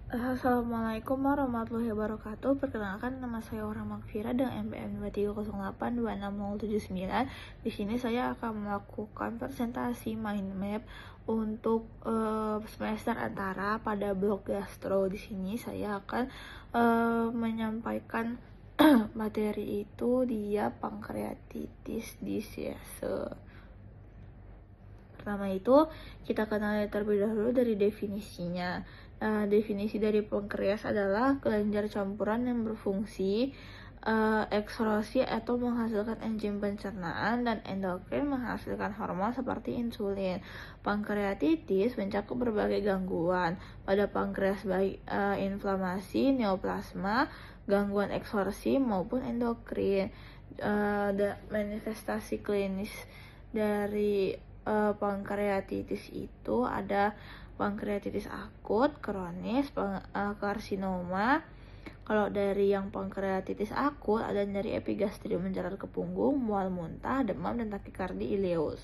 Assalamualaikum warahmatullahi wabarakatuh. Perkenalkan, nama saya Orhan Makfira dengan NPM 230826079. Di sini saya akan melakukan presentasi mind map untuk semester antara pada blok gastro. Di sini saya akan menyampaikan materi itu dia pankreatitis disease. Pertama itu kita kenal terlebih dahulu dari definisinya. Definisi dari pankreas adalah kelenjar campuran yang berfungsi ekskrosi atau menghasilkan enzim pencernaan, dan endokrin menghasilkan hormon seperti insulin. Pankreatitis mencakup berbagai gangguan pada pankreas, baik inflamasi, neoplasma, gangguan ekskrosi maupun endokrin. Manifestasi klinis dari pankreatitis itu ada pankreatitis akut, kronis, karsinoma. Kalau dari yang pankreatitis akut ada nyeri epigastrium menjalar ke punggung, mual muntah, demam, dan takikardi ileus.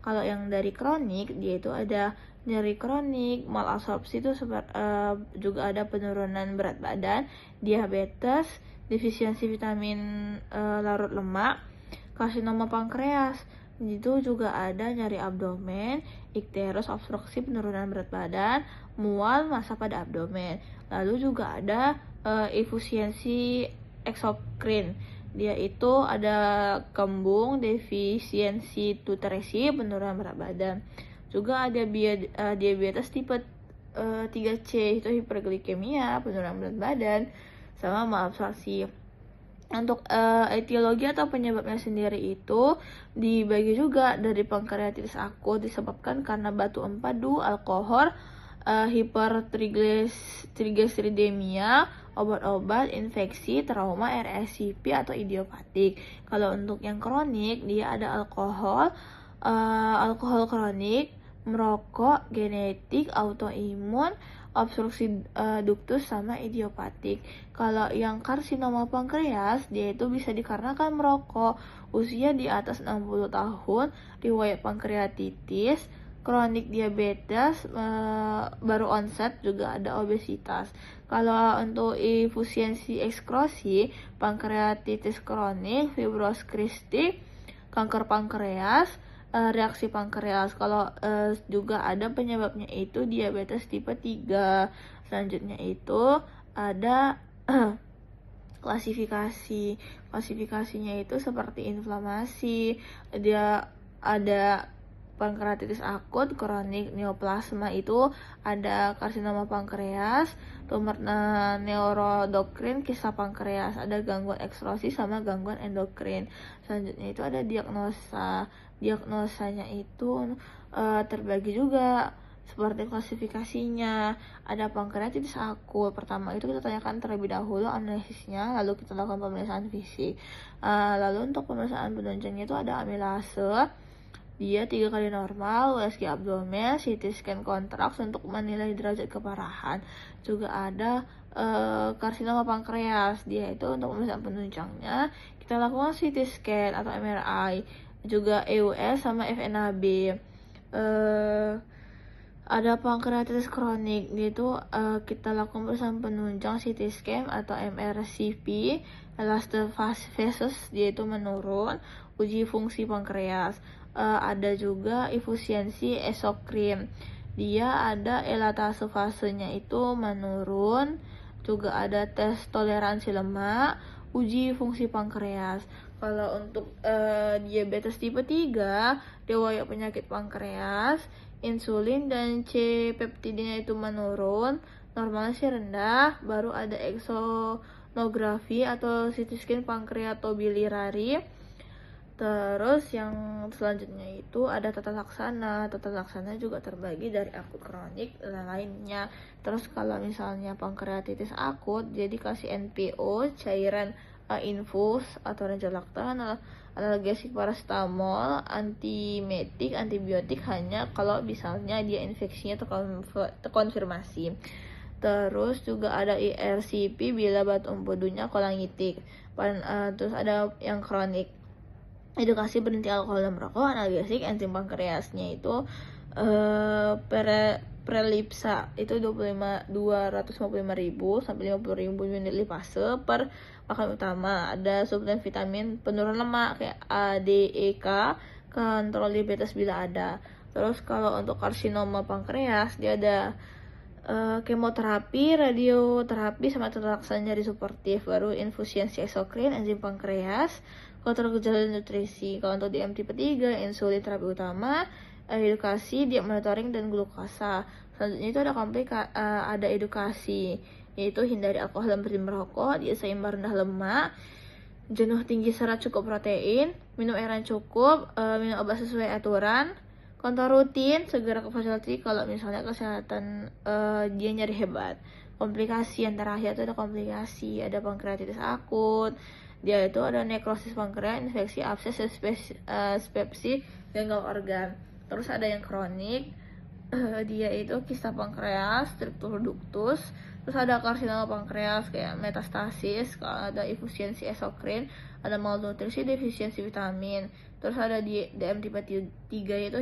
Kalau yang dari kronik, dia itu ada nyeri kronik, malabsorpsi itu juga ada penurunan berat badan, diabetes, defisiensi vitamin larut lemak, karsinoma pankreas. Itu juga ada nyeri abdomen, ikterus, obstruksi, penurunan berat badan, mual, massa pada abdomen. Lalu juga ada efisiensi eksokrin. Dia itu ada kembung, defisiensi nutrisi, penurunan berat badan. Juga ada diabetes tipe 3C, itu hiperglikemia, penurunan berat badan, sama malabsorpsi. Untuk etiologi atau penyebabnya sendiri itu dibagi juga dari pankreatitis akut disebabkan karena batu empedu, alkohol, hipertrigliseridemia, obat-obat, infeksi, trauma, RSCP atau idiopatik. Kalau untuk yang kronik, dia ada alkohol kronik, merokok, genetik, autoimun, obstruksi duktus, sama idiopatik. Kalau yang karsinoma pankreas, dia itu bisa dikarenakan merokok, usia di atas 60 tahun, riwayat pankreatitis, kronik diabetes, baru onset, juga ada obesitas. Kalau untuk efisiensi ekskrosi, pankreatitis kronik, fibrosis kristik, kanker pankreas, reaksi pankreas. Kalau juga ada penyebabnya itu diabetes tipe 3. Selanjutnya itu ada klasifikasinya itu seperti inflamasi. Dia ada pankreatitis akut, kronik, neoplasma itu ada karsinoma pankreas, tumor neuroendokrin, kista pankreas, ada gangguan ekskrosi sama gangguan endokrin. Selanjutnya itu ada diagnosanya itu terbagi juga seperti klasifikasinya. Ada pankreatitis akut. Pertama itu kita tanyakan terlebih dahulu analisisnya, lalu kita lakukan pemeriksaan fisik. Lalu untuk pemeriksaan penunjangnya itu ada amilase, dia 3 kali normal, USG abdomen, CT scan kontraks untuk menilai derajat keparahan. Juga ada karsinoma pankreas, dia itu untuk pemeriksaan penunjangnya kita lakukan CT scan atau MRI, juga EUS sama FNAB. Ada pankreatitis kronik, dia itu kita lakukan pemeriksaan penunjang CT scan atau MRCP, elastophasus dia itu menurun, uji fungsi pankreas. Ada juga efisiensi eksokrin, dia ada elatase fasenya itu menurun. Juga ada tes toleransi lemak, uji fungsi pankreas. Kalau untuk diabetes tipe 3, riwayat penyakit pankreas, insulin dan C-peptidnya itu menurun, normalnya sih rendah. Baru ada eksonografi atau CT scan pankreatobiliary. Terus yang selanjutnya itu ada tata laksana. Tata laksana juga terbagi dari akut, kronik, dan lainnya. Terus kalau misalnya pankreatitis akut, jadi kasih NPO, cairan infus atau ranjolaktan, analgesik, paracetamol, antiemetik, antibiotik hanya kalau misalnya dia infeksinya terkonfirmasi. Terus juga ada IRCP bila batu empedunya kolangitik. Terus ada yang kronik, edukasi berhenti alkohol dan merokok, analgesik, enzim pankreasnya itu Prelipsa itu 255.000 sampai 50.000 unit lipase per makan utama. Ada suplemen vitamin penurun lemak kayak A, D, E, K, kontrol diabetes bila ada. Terus kalau untuk karsinoma pankreas dia ada kemoterapi, radioterapi, sama relaksan nyeri suportif, baru infusiensi eksokrin, enzim pankreas, kontrol gejala nutrisi. Kalau untuk DM tipe 3, insulin terapi utama, edukasi, diet monitoring, dan glukosa. Selanjutnya itu ada edukasi, yaitu hindari alkohol dan berhenti merokok, diet seimbang rendah lemak, jenuh tinggi serat cukup protein, minum air yang cukup, minum obat sesuai aturan, kontrol rutin, segera ke fasilitasi kalau misalnya kesehatan dia nyeri hebat. Komplikasi yang terakhir itu ada komplikasi, ada pankreatitis akut, dia itu ada nekrosis pankreas, infeksi, abses, sepsi, gangguan organ. Terus ada yang kronik, dia itu kista pankreas, struktur ductus. Terus ada karsinoma pankreas kayak metastasis, kalau ada infusiensi eksokrin, ada malnutrisi, defisiensi vitamin. Terus ada di DM tipe 3 yaitu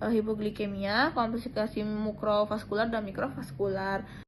hipoglikemia, komplikasi mukrovaskular dan mikrovaskular.